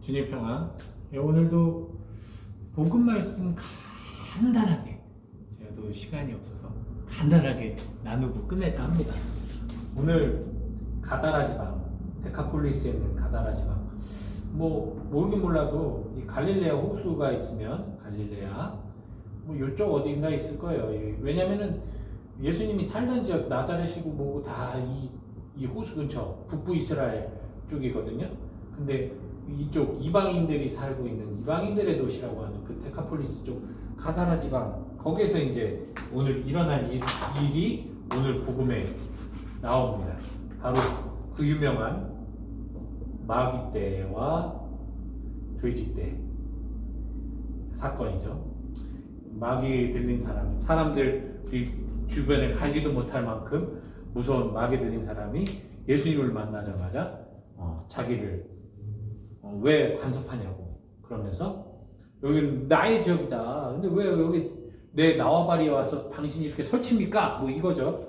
주님 평안. 오늘도 복음 말씀 간단하게, 제가 또 시간이 없어서 간단하게 나누고 끝낼까 합니다. 오늘 가다라 지방, 데카폴리스에 있는 가다라 지방, 모르긴 몰라도 이 갈릴레아 호수가 있으면 갈릴레아 이쪽 어딘가 있을 거예요. 왜냐면은 예수님이 살던 지역 나자렛이고 뭐고 다 이 호수 근처 북부 이스라엘 쪽이거든요. 근데 이쪽 이방인들이 살고 있는 이방인들의 도시라고 하는 그 데카폴리스 쪽 가다라 지방, 거기에서 이제 오늘 일어난 일이 오늘 복음에 나옵니다. 바로 그 유명한 마귀떼와 돼지떼 사건이죠. 마귀 들린 사람들이 주변에 가지도 못할 만큼 무서운 마귀 들린 사람이 예수님을 만나자마자 자기를 왜 간섭하냐고 그러면서 여기는 나의 지역이다. 근데 왜 여기 내 나와바리에 와서 당신이 이렇게 설칩니까? 이거죠.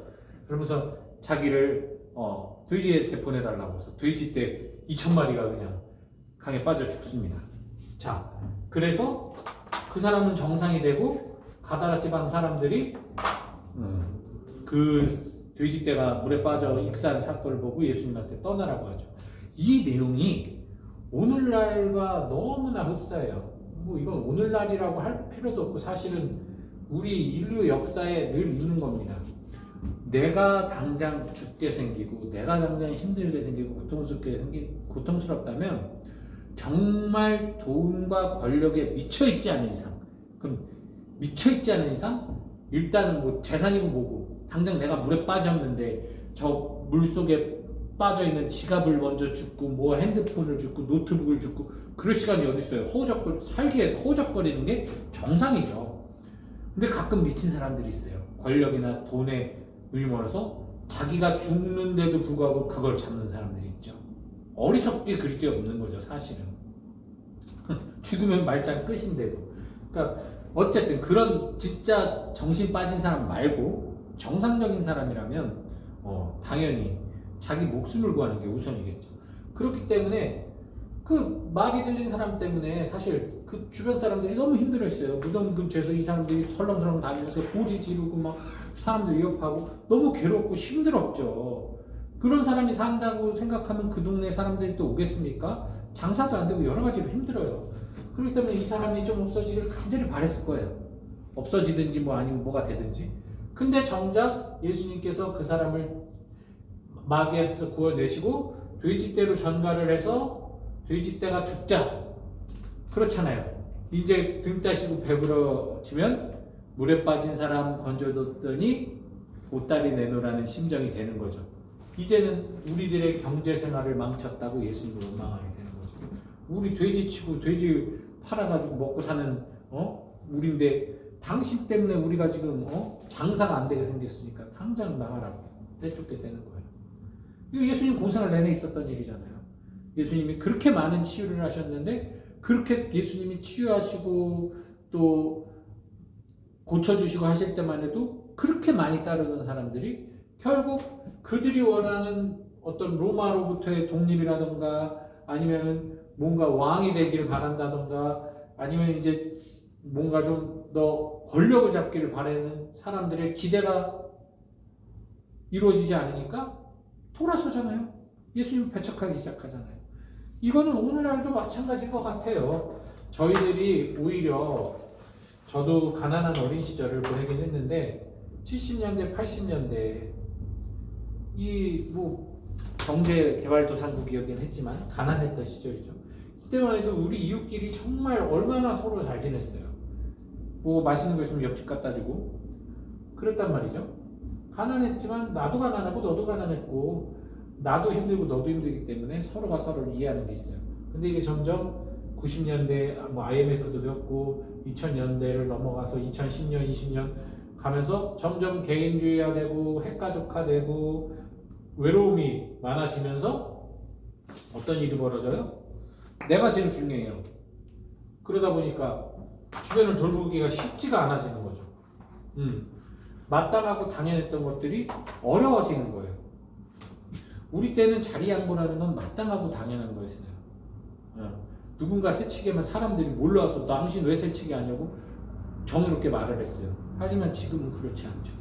그러면서 자기를 돼지한테 보내달라고 해서 돼지떼 2,000마리가 그냥 강에 빠져 죽습니다. 자, 그래서 그 사람은 정상이 되고 가다라 지방 사람들이 그 돼지떼가 물에 빠져 익사한 사건을 보고 예수님한테 떠나라고 하죠. 이 내용이 오늘날과 너무나 흡사해요. 이건 오늘날이라고 할 필요도 없고 사실은 우리 인류 역사에 늘 있는 겁니다. 내가 당장 죽게 생기고 내가 당장 힘들게 생기고 고통스럽다면 정말 돈과 권력에 미쳐있지 않은 이상, 그럼 미쳐있지 않은 이상 일단은 재산이고 뭐고 당장 내가 물에 빠졌는데 저 물속에 빠져있는 지갑을 먼저 줍고 핸드폰을 줍고 노트북을 줍고 그럴 시간이 어디 있어요. 살기 위해서 허우적거리는 게 정상이죠. 근데 가끔 미친 사람들이 있어요. 권력이나 돈에 눈이 멀어서 자기가 죽는데도 불구하고 그걸 잡는 사람들이 있죠. 어리석게 그릴 게 없는 거죠, 사실은. 죽으면 말짱 끝인데도. 그러니까 어쨌든 그런 진짜 정신 빠진 사람 말고 정상적인 사람이라면 당연히 자기 목숨을 구하는 게 우선이겠죠. 그렇기 때문에 그 마귀 들린 사람 때문에 사실 그 주변 사람들이 너무 힘들었어요. 무덤 근처에서 이 사람들이 설렁설렁 다니면서 소리 지르고 사람들 위협하고 너무 괴롭고 힘들었죠. 그런 사람이 산다고 생각하면 그 동네 사람들이 또 오겠습니까? 장사도 안 되고 여러 가지로 힘들어요. 그렇기 때문에 이 사람이 좀 없어지기를 간절히 바랬을 거예요. 없어지든지 아니면 뭐가 되든지. 근데 정작 예수님께서 그 사람을 마귀한테서 구원내시고 돼지떼로 전가를 해서 돼지떼가 죽자. 그렇잖아요. 이제 등 따시고 배부러지면 물에 빠진 사람 건져뒀더니 보따리 내놓으라는 심정이 되는 거죠. 이제는 우리들의 경제생활을 망쳤다고 예수님을 원망하게 되는 거죠. 우리 돼지 치고 돼지 팔아가지고 먹고 사는 우리인데 당신 때문에 우리가 지금 장사가 안 되게 생겼으니까 당장 나가라고 떼쫓게 되는 거예요. 이거 예수님 공생활 내내 있었던 일이잖아요. 예수님이 그렇게 많은 치유를 하셨는데 그렇게 예수님이 치유하시고 또 고쳐주시고 하실 때만 해도 그렇게 많이 따르던 사람들이 결국 그들이 원하는 어떤 로마로부터의 독립이라던가 아니면은 뭔가 왕이 되기를 바란다던가 아니면 이제 뭔가 좀 더 권력을 잡기를 바라는 사람들의 기대가 이루어지지 않으니까 돌아서잖아요. 예수님 배척하기 시작하잖아요. 이거는 오늘날도 마찬가지인 것 같아요. 저희들이 오히려 저도 가난한 어린 시절을 보내긴 했는데 70년대, 80년대 경제개발도상국이었긴 했지만 가난했던 시절이죠. 그때만 해도 우리 이웃끼리 정말 얼마나 서로 잘 지냈어요. 맛있는 거 있으면 옆집 갖다 주고 그랬단 말이죠. 가난했지만 나도 가난하고 너도 가난했고 나도 힘들고 너도 힘들기 때문에 서로가 서로를 이해하는 게 있어요. 근데 이게 점점 90년대 IMF도 겪고 2000년대를 넘어가서 2010년, 20년 가면서 점점 개인주의화되고 핵가족화되고 외로움이 많아지면서 어떤 일이 벌어져요? 내가 제일 중요해요. 그러다 보니까 주변을 돌보기가 쉽지가 않아지는 거죠. 마땅하고 당연했던 것들이 어려워지는 거예요. 우리 때는 자리 양보라는 건 마땅하고 당연한 거였어요. 누군가 새치기 하면 사람들이 몰라서 당신 왜 새치기 하냐고 정의롭게 말을 했어요. 하지만 지금은 그렇지 않죠.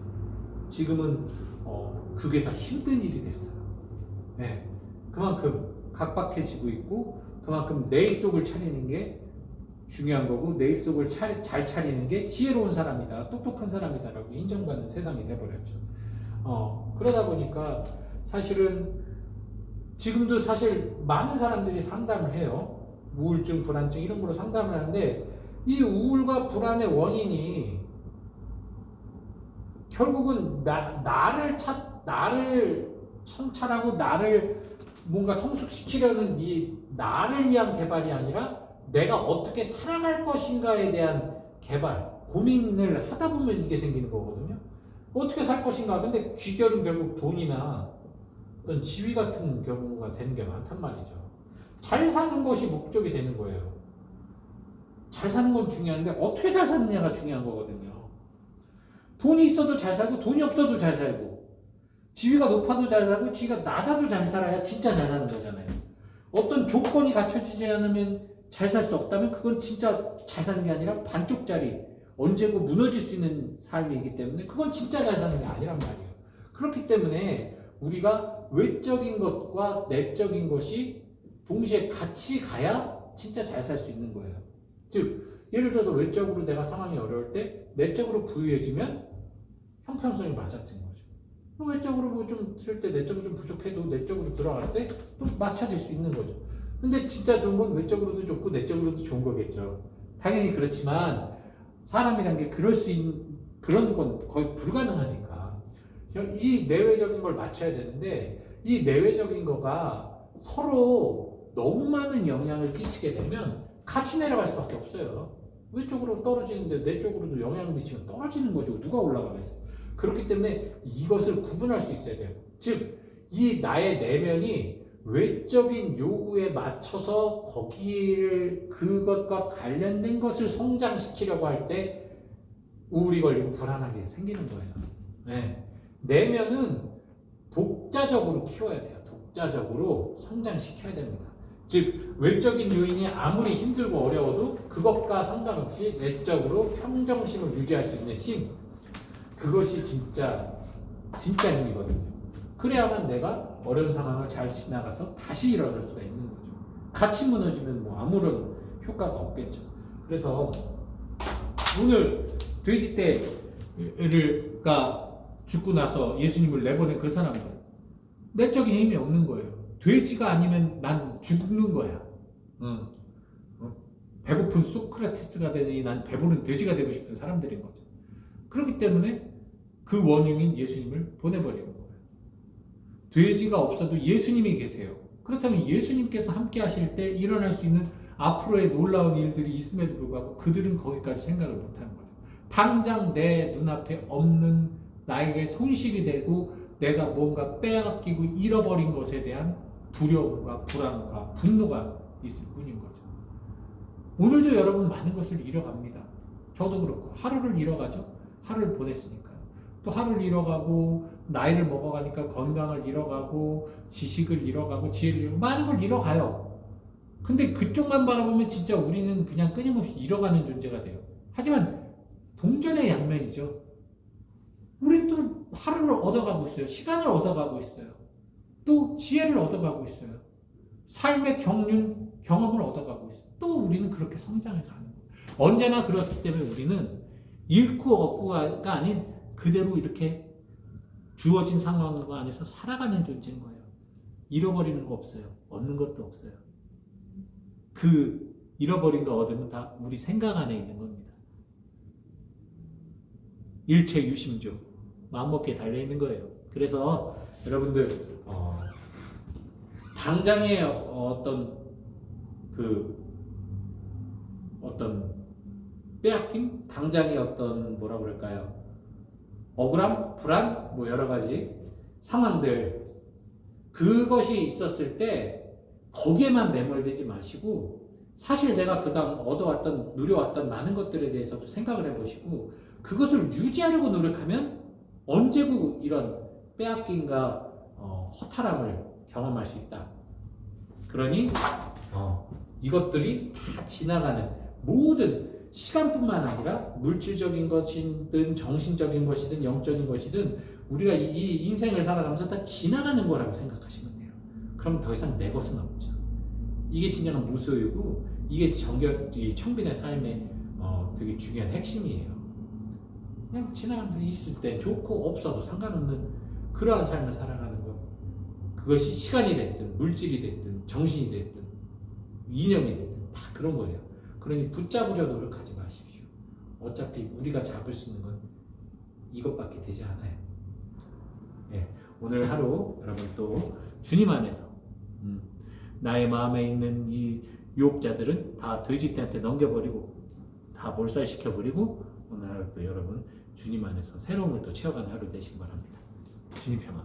지금은 그게 다 힘든 일이 됐어요. 네. 그만큼 각박해지고 있고 그만큼 내 속을 차리는 게 중요한 거고 내 속을 잘 차리는 게 지혜로운 사람이다, 똑똑한 사람이다라고 인정받는 세상이 돼버렸죠. 그러다 보니까 사실은 지금도 사실 많은 사람들이 상담을 해요. 우울증, 불안증 이런 거로 상담을 하는데 이 우울과 불안의 원인이 결국은 나를 성찰하고 나를 뭔가 성숙시키려는 이 나를 위한 개발이 아니라 내가 어떻게 살아갈 것인가에 대한 개발, 고민을 하다 보면 이게 생기는 거거든요. 어떻게 살 것인가. 근데 귀결은 결국 돈이나 어떤 지위 같은 경우가 되는 게 많단 말이죠. 잘 사는 것이 목적이 되는 거예요. 잘 사는 건 중요한데 어떻게 잘 사느냐가 중요한 거거든요. 돈이 있어도 잘 살고 돈이 없어도 잘 살고 지위가 높아도 잘 살고 지위가 낮아도 잘 살아야 진짜 잘 사는 거잖아요. 어떤 조건이 갖춰지지 않으면 잘 살 수 없다면 그건 진짜 잘 사는 게 아니라 반쪽짜리 언제고 무너질 수 있는 삶이기 때문에 그건 진짜 잘 사는 게 아니란 말이에요. 그렇기 때문에 우리가 외적인 것과 내적인 것이 동시에 같이 가야 진짜 잘 살 수 있는 거예요. 즉 예를 들어서 외적으로 내가 상황이 어려울 때 내적으로 부유해지면 형평성이 맞아진 거죠. 외적으로 뭐 좀 쓸 때 내적으로 좀 부족해도 내적으로 들어갈 때 또 맞춰질 수 있는 거죠. 근데 진짜 좋은 건 외적으로도 좋고 내적으로도 좋은 거겠죠. 당연히 그렇지만 사람이란 게 그럴 수 있는 그런 건 거의 불가능하니까 이 내외적인 걸 맞춰야 되는데 이 내외적인 거가 서로 너무 많은 영향을 끼치게 되면 같이 내려갈 수밖에 없어요. 외쪽으로 떨어지는데 내쪽으로도 영향을 미치면 떨어지는 거죠. 누가 올라가겠어요. 그렇기 때문에 이것을 구분할 수 있어야 돼요. 즉, 이 나의 내면이 외적인 요구에 맞춰서 거기를 그것과 관련된 것을 성장시키려고 할 때 우울이 걸리고 불안하게 생기는 거예요. 네. 내면은 독자적으로 키워야 돼요. 독자적으로 성장시켜야 됩니다. 즉 외적인 요인이 아무리 힘들고 어려워도 그것과 상관없이 내적으로 평정심을 유지할 수 있는 힘, 그것이 진짜 힘이거든요. 그래야만 내가 어려운 상황을 잘 지나가서 다시 일어날 수가 있는 거죠. 같이 무너지면 뭐 아무런 효과가 없겠죠. 그래서 오늘 돼지떼가 죽고 나서 예수님을 내보낸 그 사람들, 내적인 힘이 없는 거예요. 돼지가 아니면 난 죽는 거야. 배고픈 소크라테스가 되니 난 배부른 돼지가 되고 싶은 사람들인 거죠. 그렇기 때문에 그 원흉인 예수님을 보내버리는 거예요. 돼지가 없어도 예수님이 계세요. 그렇다면 예수님께서 함께 하실 때 일어날 수 있는 앞으로의 놀라운 일들이 있음에도 불구하고 그들은 거기까지 생각을 못하는 거죠. 당장 내 눈앞에 없는 나에게 손실이 되고 내가 뭔가 빼앗기고 잃어버린 것에 대한 두려움과 불안과 분노가 있을 뿐인 거죠. 오늘도 여러분 많은 것을 잃어갑니다. 저도 그렇고 하루를 잃어가죠. 하루를 보냈으니까요. 또 하루를 잃어가고 나이를 먹어가니까 건강을 잃어가고 지식을 잃어가고 지혜를 잃어가고 많은 걸 잃어가요. 근데 그쪽만 바라보면 진짜 우리는 그냥 끊임없이 잃어가는 존재가 돼요. 하지만 동전의 양면이죠. 우리 또 하루를 얻어가고 있어요. 시간을 얻어가고 있어요. 또 지혜를 얻어가고 있어요. 삶의 경험을 얻어가고 있어요. 또 우리는 그렇게 성장해 가는 거예요. 언제나 그렇기 때문에 우리는 잃고 얻고가 아닌 그대로 이렇게 주어진 상황 안에서 살아가는 존재인 거예요. 잃어버리는 거 없어요. 얻는 것도 없어요. 그 잃어버린 거 얻으면 다 우리 생각 안에 있는 겁니다. 일체 유심조, 마음먹기에 달려있는 거예요. 그래서 여러분들 당장의 어떤 빼앗김, 당장의 어떤 뭐라 그럴까요? 억울함, 불안, 뭐 여러 가지 상황들, 그것이 있었을 때 거기에만 매몰되지 마시고 사실 내가 그간 얻어왔던, 누려왔던 많은 것들에 대해서도 생각을 해보시고 그것을 유지하려고 노력하면 언제고 이런 빼앗김과 허탈함을 경험할 수 있다. 그러니 이것들이 다 지나가는 모든 시간뿐만 아니라 물질적인 것이든 정신적인 것이든 영적인 것이든 우리가 이 인생을 살아가면서 다 지나가는 거라고 생각하시면 돼요. 그럼 더 이상 내 것은 없죠. 이게 진정한 무소유고 이게 이 청빈의 삶의 되게 중요한 핵심이에요. 그냥 지나가면서 있을 때 좋고 없어도 상관없는 그러한 삶을 살아가는 것. 그것이 시간이 됐든 물질이 됐든 정신이 됐든 이념이 됐든 다 그런 거예요. 그러니 붙잡으려 노력하지 마십시오. 어차피 우리가 잡을 수 있는 건 이것밖에 되지 않아요. 예, 오늘 하루 여러분 또 주님 안에서 나의 마음에 있는 이 유혹자들은 다 돼지떼한테 넘겨버리고 다 몰살시켜버리고 오늘 하루 또 여러분 주님 안에서 새로움을 또 채워가는 하루 되시기 바랍니다. 주님 평안.